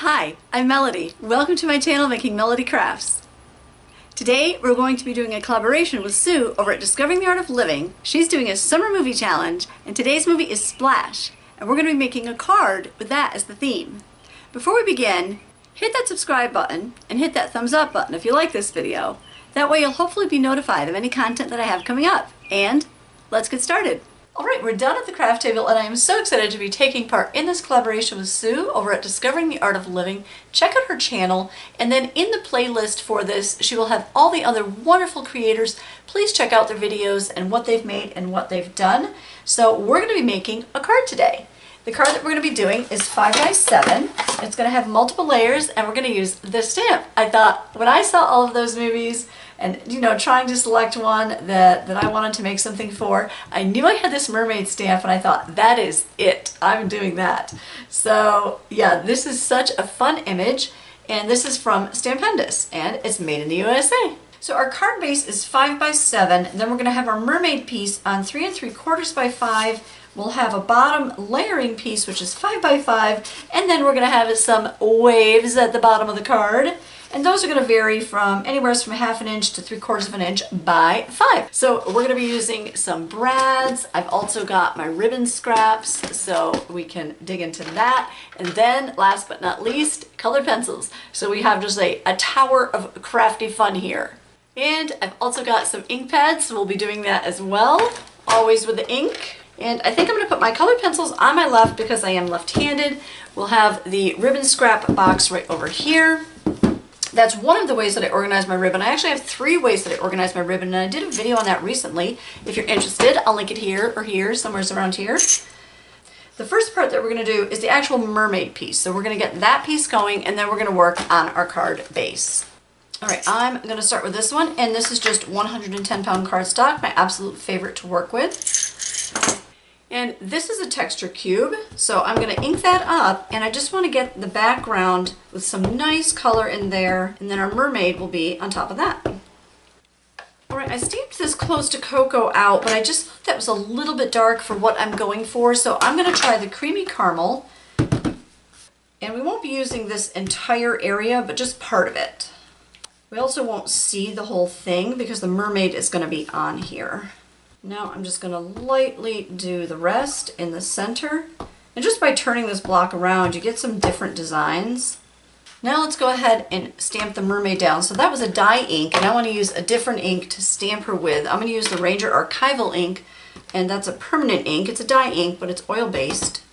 Hi, I'm Melody. Welcome to my channel, Making Melody Crafts. Today we're going to be doing a collaboration with Sue over at Discovering the Art of Living. She's doing a summer movie challenge, and today's movie is Splash, and we're going to be making a card with that as the theme. Before we begin, hit that subscribe button and hit that thumbs up button if you like this video. That way you'll hopefully be notified of any content that I have coming up. And let's get started. Alright, we're done at the craft table and I am so excited to be taking part in this collaboration with Sue over at Discovering the Art of Living. Check out her channel, and then in the playlist for this she will have all the other wonderful creators. Please check out their videos and what they've made and what they've done. So we're going to be making a card today. The card that we're going to be doing is 5x7. It's going to have multiple layers and we're going to use this stamp. I thought when I saw all of those movies and trying to select one that I wanted to make something for, I knew I had this mermaid stamp and I thought, that is it. I'm doing that. So yeah, this is such a fun image, and this is from Stampendous and it's made in the USA. So our card base is 5x7, and then we're going to have our mermaid piece on 3 3/4 by 5. We'll have a bottom layering piece which is 5x5, and then we're going to have some waves at the bottom of the card. And those are going to vary from anywhere from 1/2 inch to 3/4 inch by 5. So we're going to be using some brads. I've also got my ribbon scraps, so we can dig into that. And then last but not least, colored pencils. So we have just a tower of crafty fun here. And I've also got some ink pads, so we'll be doing that as well, always with the ink. And I think I'm going to put my colored pencils on my left because I am left-handed. We'll have the ribbon scrap box right over here. That's one of the ways that I organize my ribbon. I actually have 3 ways that I organize my ribbon, and I did a video on that recently. If you're interested, I'll link it here or here, somewhere around here. The first part that we're going to do is the actual mermaid piece. So we're going to get that piece going, and then we're going to work on our card base. Alright, I'm going to start with this one, and this is just 110 pound cardstock, my absolute favorite to work with. And this is a texture cube, so I'm going to ink that up, and I just want to get the background with some nice color in there, and then our mermaid will be on top of that. Alright, I stamped this close to cocoa out, but I just thought that was a little bit dark for what I'm going for, so I'm going to try the creamy caramel. And we won't be using this entire area, but just part of it. We also won't see the whole thing because the mermaid is going to be on here. Now I'm just going to lightly do the rest in the center. And just by turning this block around, you get some different designs. Now let's go ahead and stamp the mermaid down. So that was a dye ink, and I want to use a different ink to stamp her with. I'm going to use the Ranger Archival ink, and that's a permanent ink. It's a dye ink, but it's oil-based.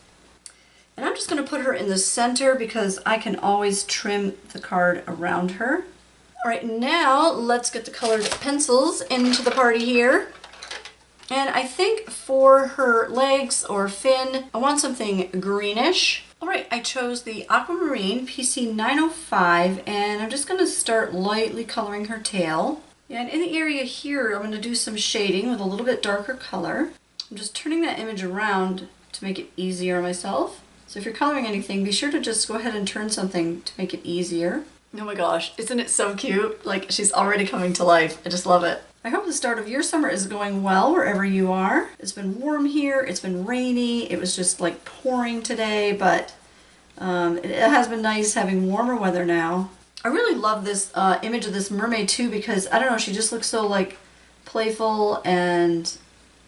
And I'm just going to put her in the center because I can always trim the card around her. Alright, now let's get the colored pencils into the party here. And I think for her legs or fin, I want something greenish. Alright, I chose the Aquamarine PC 905, and I'm just going to start lightly coloring her tail. And in the area here, I'm going to do some shading with a little bit darker color. I'm just turning that image around to make it easier on myself. So if you're coloring anything, be sure to just go ahead and turn something to make it easier. Oh my gosh, isn't it so cute? Like, she's already coming to life. I just love it. I hope the start of your summer is going well wherever you are. It's been warm here, it's been rainy, it was just like pouring today, but it has been nice having warmer weather now. I really love this image of this mermaid too, because I don't know, she just looks so like playful and,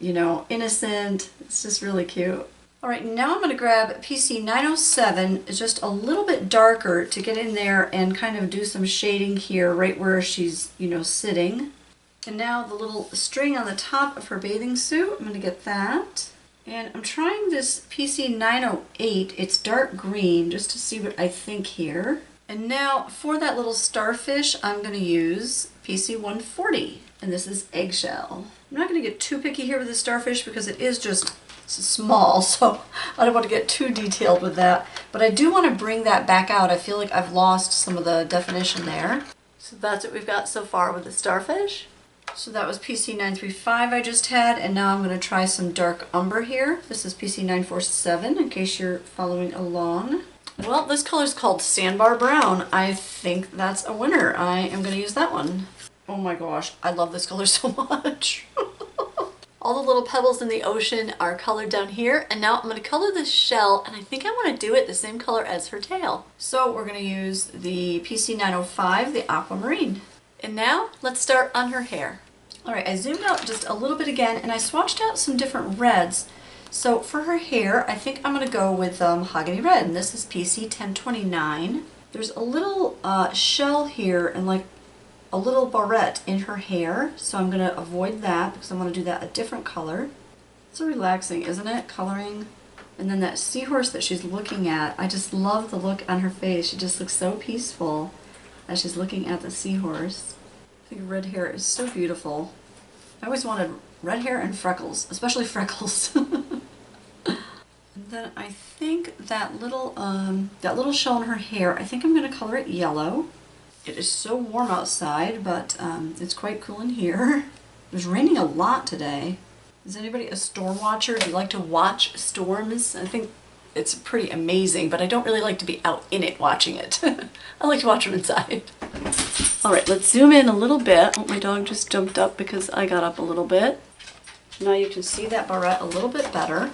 innocent. It's just really cute. Alright, now I'm going to grab PC 907. It's just a little bit darker to get in there and kind of do some shading here right where she's, sitting. And now the little string on the top of her bathing suit, I'm going to get that. And I'm trying this PC 908. It's dark green, just to see what I think here. And now for that little starfish, I'm going to use PC 140. And this is Eggshell. I'm not going to get too picky here with the starfish because it is just small, so I don't want to get too detailed with that. But I do want to bring that back out. I feel like I've lost some of the definition there. So that's what we've got so far with the starfish. So that was PC 935 I just had, and now I'm going to try some dark umber here. This is PC 947 in case you're following along. Well, this color is called Sandbar Brown. I think that's a winner. I am going to use that one. Oh my gosh, I love this color so much. All the little pebbles in the ocean are colored down here, and now I'm going to color this shell, and I think I want to do it the same color as her tail. So we're going to use the PC 905, the Aquamarine. And now let's start on her hair. Alright, I zoomed out just a little bit again, and I swatched out some different reds. So for her hair, I think I'm going to go with Mahogany Red, and this is PC 1029. There's a little shell here and like a little barrette in her hair, so I'm going to avoid that because I want to do that a different color. It's so relaxing, isn't it? Coloring. And then that seahorse that she's looking at, I just love the look on her face. She just looks so peaceful as she's looking at the seahorse. I think red hair is so beautiful. I always wanted red hair and freckles, especially freckles. And then I think that little shell in her hair, I think I'm going to color it yellow. It is so warm outside, but it's quite cool in here. It was raining a lot today. Is anybody a storm watcher? Do you like to watch storms? I think it's pretty amazing, but I don't really like to be out in it watching it. I like to watch them inside. All right, let's zoom in a little bit. Oh, my dog just jumped up because I got up a little bit. Now you can see that barrette a little bit better.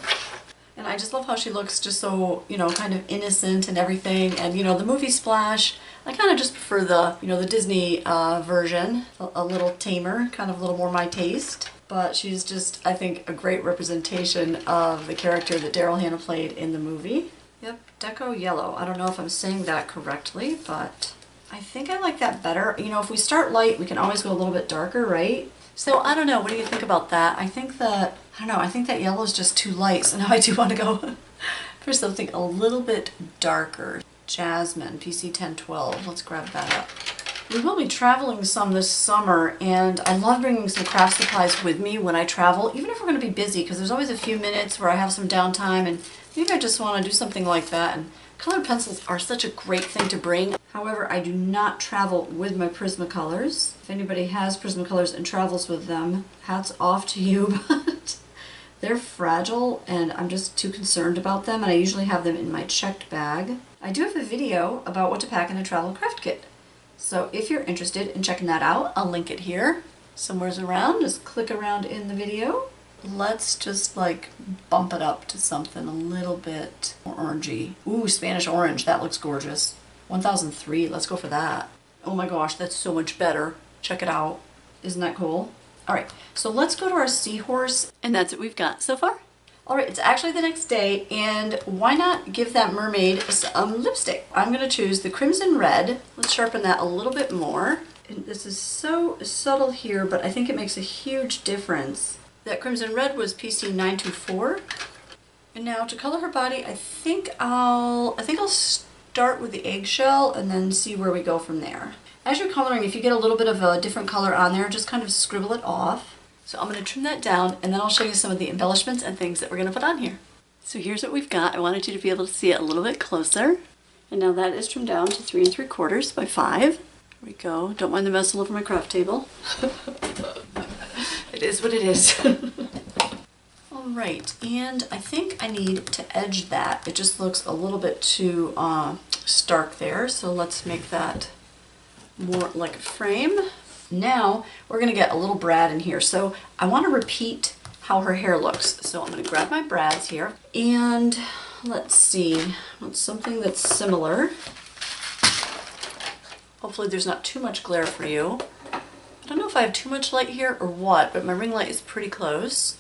And I just love how she looks just so, you know, kind of innocent and everything. And, you know, the movie Splash, I kind of just prefer the, you know, the Disney version. A little tamer, kind of a little more my taste. But she's just, I think, a great representation of the character that Daryl Hannah played in the movie. Yep, Deco Yellow. I don't know if I'm saying that correctly, but I think I like that better. You know, if we start light, we can always go a little bit darker, right? So I don't know, what do you think about that? I think that, I don't know, I think that yellow is just too light, so now I do want to go for something a little bit darker. Jasmine, PC 1012. Let's grab that up. We will be traveling some this summer, and I love bringing some craft supplies with me when I travel, even if we're going to be busy, because there's always a few minutes where I have some downtime, and maybe I just want to do something like that. And colored pencils are such a great thing to bring. However, I do not travel with my Prismacolors. If anybody has Prismacolors and travels with them, hats off to you, but they're fragile, and I'm just too concerned about them, and I usually have them in my checked bag. I do have a video about what to pack in a travel craft kit. So if you're interested in checking that out, I'll link it here. Somewhere's around, just click around in the video. Let's just like bump it up to something a little bit more orangey. Ooh, Spanish orange, that looks gorgeous. 1003, let's go for that. Oh my gosh, that's so much better. Check it out. Isn't that cool? All right, so let's go to our seahorse. And that's what we've got so far. All right, it's actually the next day, and why not give that mermaid some lipstick? I'm gonna choose the Crimson Red. Let's sharpen that a little bit more. And this is so subtle here, but I think it makes a huge difference. That Crimson Red was PC 924. And now to color her body, I think I'll start with the Eggshell and then see where we go from there. As you're coloring, if you get a little bit of a different color on there, just kind of scribble it off. So I'm going to trim that down, and then I'll show you some of the embellishments and things that we're going to put on here. So here's what we've got. I wanted you to be able to see it a little bit closer. And now that is trimmed down to 3 3/4 by 5. There we go. Don't mind the mess all over my craft table. It is what it is. All right, and I think I need to edge that. It just looks a little bit too stark there, so let's make that more like a frame. Now we're going to get a little brad in here, so I want to repeat how her hair looks. So I'm going to grab my brads here, and let's see, want something that's similar. Hopefully there's not too much glare for you. I don't know if I have too much light here or what, but my ring light is pretty close.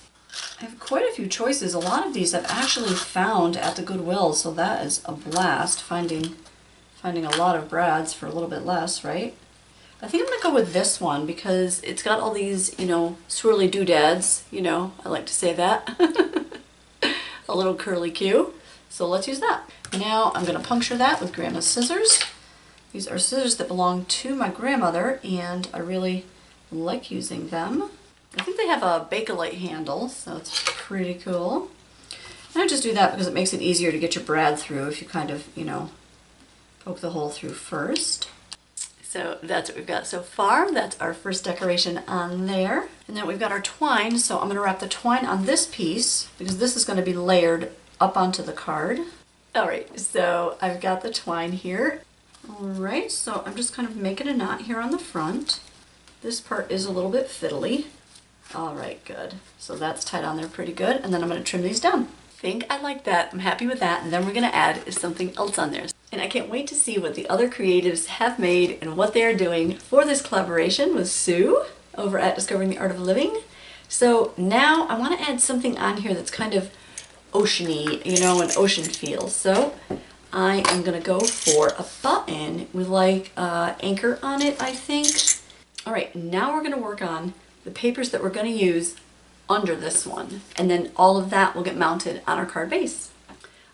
I have quite a few choices. A lot of these I've actually found at the Goodwill, so that is a blast, finding a lot of brads for a little bit less, right? I think I'm going to go with this one because it's got all these, you know, swirly doodads, you know, I like to say that. A little curly Q. So let's use that. Now I'm going to puncture that with Grandma's scissors. These are scissors that belong to my grandmother, and I really like using them. I think they have a Bakelite handle, so it's pretty cool. And I just do that because it makes it easier to get your brad through if you kind of, you know, poke the hole through first. So that's what we've got so far. That's our first decoration on there. And then we've got our twine, so I'm going to wrap the twine on this piece because this is going to be layered up onto the card. All right, so I've got the twine here. All right, so I'm just kind of making a knot here on the front. This part is a little bit fiddly. All right, good. So that's tied on there pretty good. And then I'm going to trim these down. I think I like that. I'm happy with that. And then we're going to add something else on there. And I can't wait to see what the other creatives have made and what they're doing for this collaboration with Sue over at Discovering the Art of Living. So now I want to add something on here that's kind of oceany, you know, an ocean feel. So I am going to go for a button with like anchor on it, I think. All right, now we're going to work on the papers that we're going to use under this one. And then all of that will get mounted on our card base.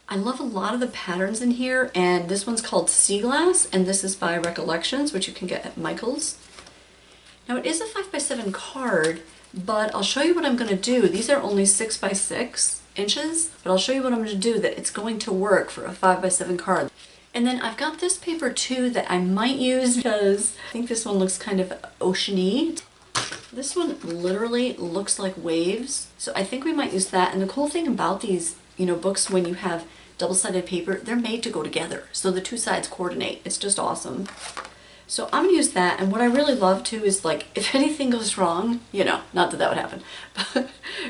I love a lot of the patterns in here, and this one's called Sea Glass, and this is by Recollections, which you can get at Michael's. Now it is a 5x7 card, but I'll show you what I'm going to do. These are only 6x6 inches, but I'll show you what I'm going to do that it's going to work for a 5x7 card. And then I've got this paper too that I might use because I think this one looks kind of oceany. This one literally looks like waves, so I think we might use that. And the cool thing about these, you know, books when you have double-sided paper, they're made to go together, so the two sides coordinate. It's just awesome. So I'm gonna use that, and what I really love too is like, if anything goes wrong, you know, not that that would happen,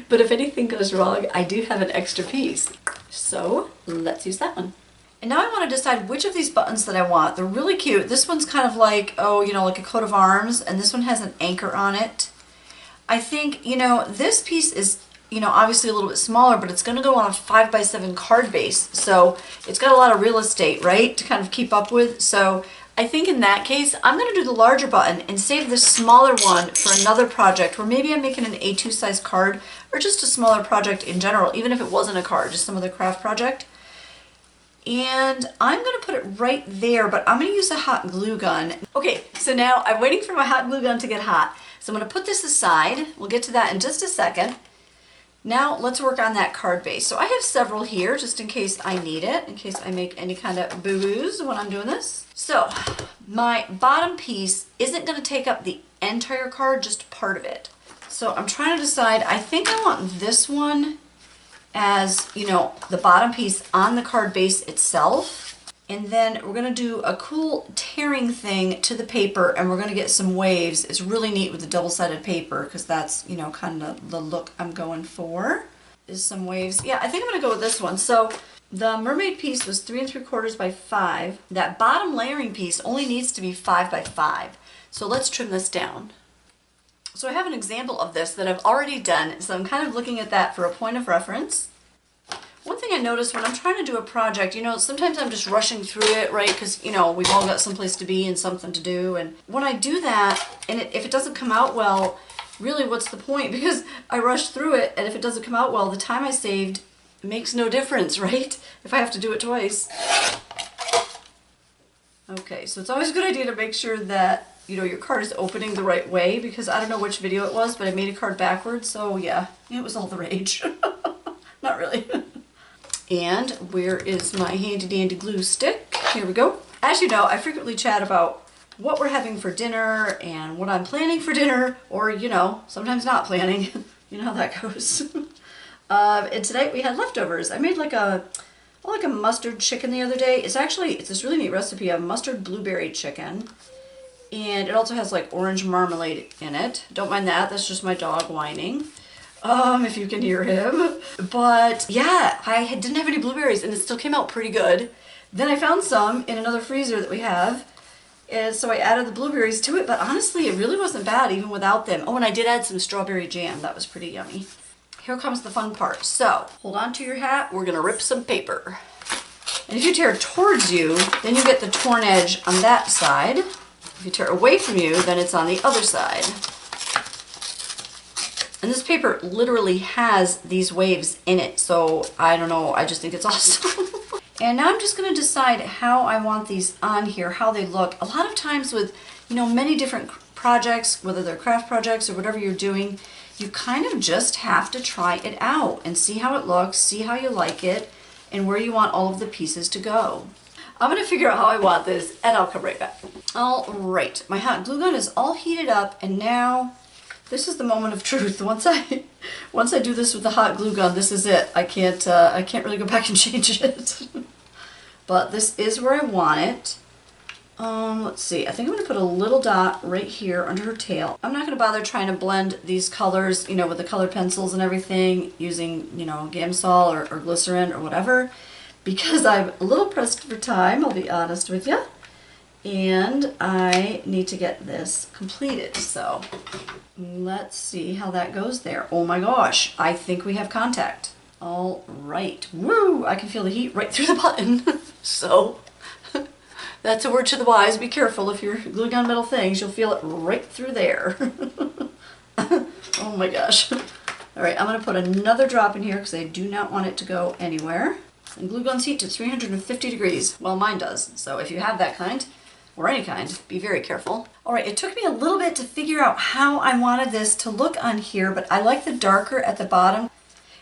but if anything goes wrong, I do have an extra piece. So let's use that one. And now I want to decide which of these buttons that I want. They're really cute. This one's kind of like, oh, you know, like a coat of arms, and this one has an anchor on it. I think, you know, this piece is, you know, obviously a little bit smaller, but it's going to go on a 5x7 card base. So it's got a lot of real estate, right, to kind of keep up with. So I think in that case, I'm going to do the larger button and save this smaller one for another project where maybe I'm making an A2 size card or just a smaller project in general, even if it wasn't a card, just some other craft project. And I'm going to put it right there, but I'm going to use a hot glue gun. Okay, so now I'm waiting for my hot glue gun to get hot. So I'm going to put this aside. We'll get to that in just a second. Now let's work on that card base. So I have several here just in case I need it, in case I make any kind of boo-boos when I'm doing this. So my bottom piece isn't going to take up the entire card, just part of it. So I'm trying to decide, I think I want this one as, you know, the bottom piece on the card base itself. And then we're going to do a cool tearing thing to the paper, and we're going to get some waves. It's really neat with the double-sided paper because that's, you know, kind of the look I'm going for, is some waves. Yeah, I think I'm going to go with this one. So the mermaid piece was 3 3/4 by 5. That bottom layering piece only needs to be 5 by 5. So let's trim this down. So I have an example of this that I've already done, so I'm kind of looking at that for a point of reference. One thing I noticed when I'm trying to do a project, you know, sometimes I'm just rushing through it, right? Because, you know, we've all got someplace to be and something to do. And when I do that, and if it doesn't come out well, really what's the point? Because I rushed through it, and if it doesn't come out well, the time I saved makes no difference, right? If I have to do it twice. Okay, so it's always a good idea to make sure that, you know, your card is opening the right way, because I don't know which video it was, but I made a card backwards, so yeah, it was all the rage. Not really. And where is my handy dandy glue stick? Here we go. As you know, I frequently chat about what we're having for dinner and what I'm planning for dinner, or, you know, sometimes not planning. You know how that goes. And tonight we had leftovers. I made like a mustard chicken the other day. It's this really neat recipe of mustard blueberry chicken. And it also has like orange marmalade in it. Don't mind that, that's just my dog whining. If you can hear him. But yeah, I didn't have any blueberries and it still came out pretty good. Then I found some in another freezer that we have. And so I added the blueberries to it, but honestly, it really wasn't bad even without them. Oh, and I did add some strawberry jam. That was pretty yummy. Here comes the fun part. So, hold on to your hat. We're gonna rip some paper. And if you tear towards you, then you get the torn edge on that side. If you tear away from you, then it's on the other side. And this paper literally has these waves in it, so I don't know, I just think it's awesome. And now I'm just going to decide how I want these on here, how they look. A lot of times with, you know, many different projects, whether they're craft projects or whatever you're doing, you kind of just have to try it out and see how it looks, see how you like it, and where you want all of the pieces to go. I'm going to figure out how I want this, and I'll come right back. All right, my hot glue gun is all heated up, and now this is the moment of truth. Once I do this with the hot glue gun, this is it. I can't really go back and change it. But this is where I want it. Let's see, I think I'm gonna put a little dot right here under her tail. I'm not gonna bother trying to blend these colors, you know, with the colored pencils and everything using, you know, Gamsol or glycerin or whatever, because I'm a little pressed for time, I'll be honest with you. And I need to get this completed, so let's see how that goes there. Oh my gosh, I think we have contact. All right, woo, I can feel the heat right through the button. So that's a word to the wise. Be careful if you're gluing on metal things, you'll feel it right through there. Oh my gosh. All right, I'm gonna put another drop in here because I do not want it to go anywhere. And glue guns heat to 350 degrees. Well, mine does. So if you have that kind, or any kind, be very careful. All right, it took me a little bit to figure out how I wanted this to look on here, but I like the darker at the bottom.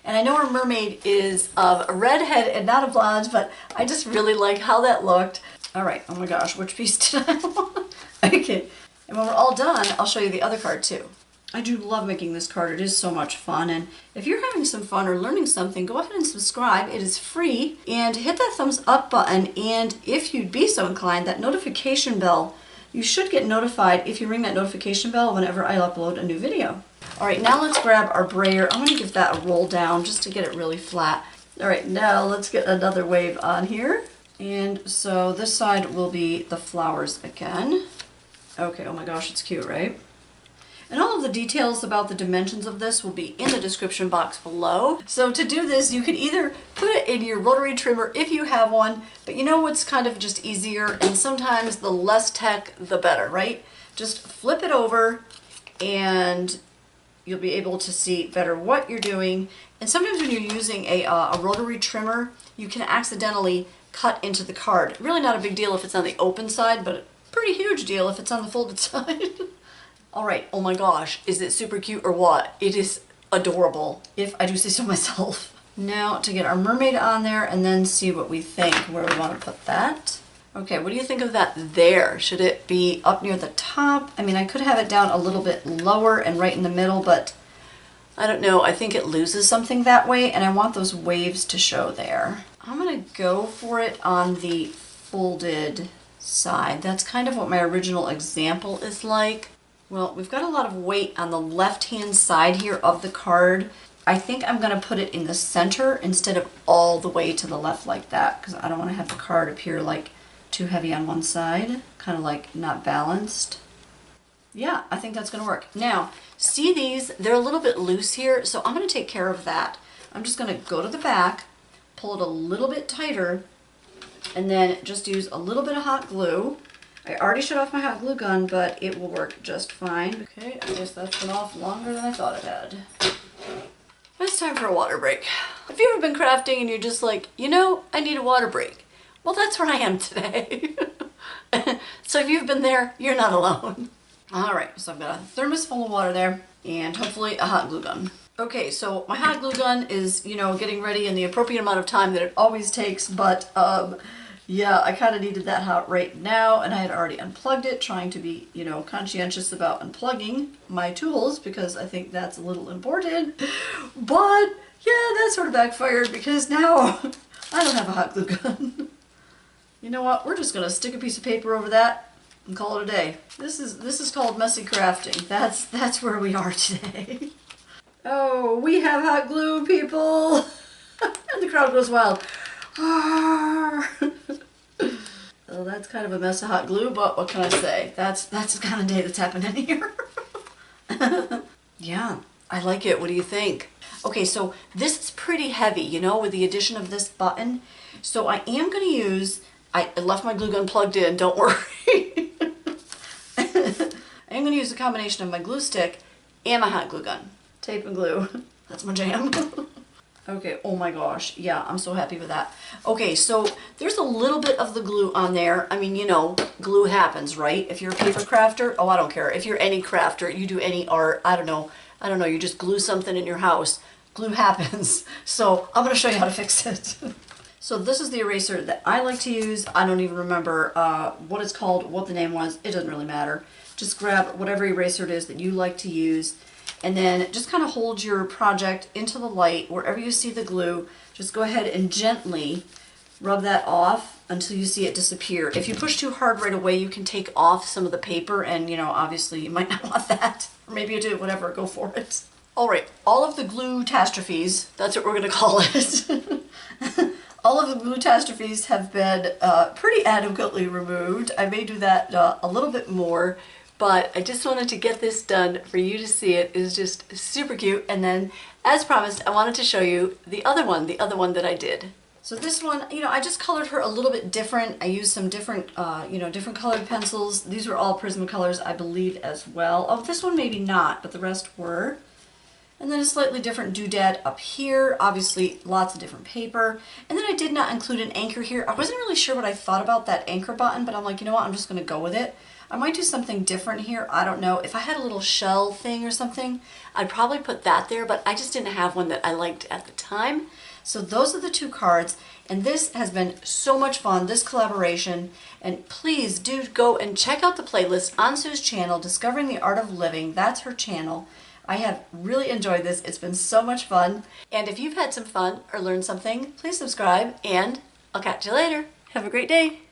And I know our mermaid is of a redhead and not a blonde, but I just really like how that looked. All right, oh my gosh, which piece did I want? Okay, and when we're all done, I'll show you the other card too. I do love making this card. It is so much fun. And if you're having some fun or learning something, go ahead and subscribe. It is free. And hit that thumbs up button. And if you'd be so inclined, that notification bell, you should get notified if you ring that notification bell whenever I upload a new video. All right, now let's grab our brayer. I'm going to give that a roll down just to get it really flat. All right, now let's get another wave on here. And so this side will be the flowers again. Okay, oh my gosh, it's cute, right? And all of the details about the dimensions of this will be in the description box below. So to do this, you can either put it in your rotary trimmer if you have one, but you know what's kind of just easier, and sometimes the less tech, the better, right? Just flip it over and you'll be able to see better what you're doing. And sometimes when you're using a rotary trimmer, you can accidentally cut into the card. Really not a big deal if it's on the open side, but a pretty huge deal if it's on the folded side. All right, oh my gosh, is it super cute or what? It is adorable, if I do say so myself. Now to get our mermaid on there and then see what we think, where we want to put that. Okay, what do you think of that there? Should it be up near the top? I mean, I could have it down a little bit lower and right in the middle, but I don't know, I think it loses something that way, and I want those waves to show there. I'm gonna go for it on the folded side. That's kind of what my original example is like. Well, we've got a lot of weight on the left-hand side here of the card. I think I'm gonna put it in the center instead of all the way to the left like that, because I don't wanna have the card appear like too heavy on one side, kind of like not balanced. Yeah, I think that's gonna work. Now, see these? They're a little bit loose here, so I'm gonna take care of that. I'm just gonna go to the back, pull it a little bit tighter, and then just use a little bit of hot glue. I already shut off my hot glue gun, but it will work just fine. Okay, I guess that's been off longer than I thought it had. It's time for a water break. Have you ever been crafting and you're just like, you know, I need a water break? Well, that's where I am today. So if you've been there, you're not alone. All right, so I've got a thermos full of water there and hopefully a hot glue gun. Okay, so my hot glue gun is, you know, getting ready in the appropriate amount of time that it always takes, but yeah, I kind of needed that hot right now, and I had already unplugged it, trying to be, you know, conscientious about unplugging my tools because I think that's a little important. But yeah, that sort of backfired because now I don't have a hot glue gun. You know what? We're just gonna stick a piece of paper over that and call it a day. This is called messy crafting. That's where we are today. Oh, we have hot glue, people, and the crowd goes wild. Well, that's kind of a mess of hot glue, but what can I say? That's the kind of day that's happening here. Yeah, I like it. What do you think? Okay, so this is pretty heavy, you know, with the addition of this button. So I am going to use, I left my glue gun plugged in, don't worry. I am going to use a combination of my glue stick and my hot glue gun. Tape and glue. That's my jam. Okay, oh my gosh, yeah, I'm so happy with that. Okay, so there's a little bit of the glue on there. I mean, you know, glue happens, right? If you're a paper crafter, oh, I don't care. If you're any crafter, you do any art, I don't know, you just glue something in your house. Glue happens. So I'm gonna show you how to fix it. So this is the eraser that I like to use. I don't even remember what it's called, what the name was. It doesn't really matter. Just grab whatever eraser it is that you like to use. And then just kind of hold your project into the light wherever you see the glue. Just go ahead and gently rub that off until you see it disappear. If you push too hard right away, you can take off some of the paper, and you know, obviously you might not want that. Or maybe you do, whatever, go for it. All right, all of the glue-tastrophes, that's what we're gonna call it. All of the glue-tastrophes have been pretty adequately removed. I may do that a little bit more, but I just wanted to get this done for you to see it. It is just super cute. And then, as promised, I wanted to show you the other one that I did. So this one, you know, I just colored her a little bit different. I used some different, you know, different colored pencils. These were all Prismacolors, I believe, as well. Oh, this one maybe not, but the rest were. And then a slightly different doodad up here, obviously lots of different paper. And then I did not include an anchor here. I wasn't really sure what I thought about that anchor button, but I'm like, you know what, I'm just gonna go with it. I might do something different here, I don't know. If I had a little shell thing or something, I'd probably put that there, but I just didn't have one that I liked at the time. So those are the two cards, and this has been so much fun, this collaboration. And please do go and check out the playlist on Sue's channel, Discovering the Art of Living. That's her channel. I have really enjoyed this. It's been so much fun. And if you've had some fun or learned something, please subscribe, and I'll catch you later. Have a great day.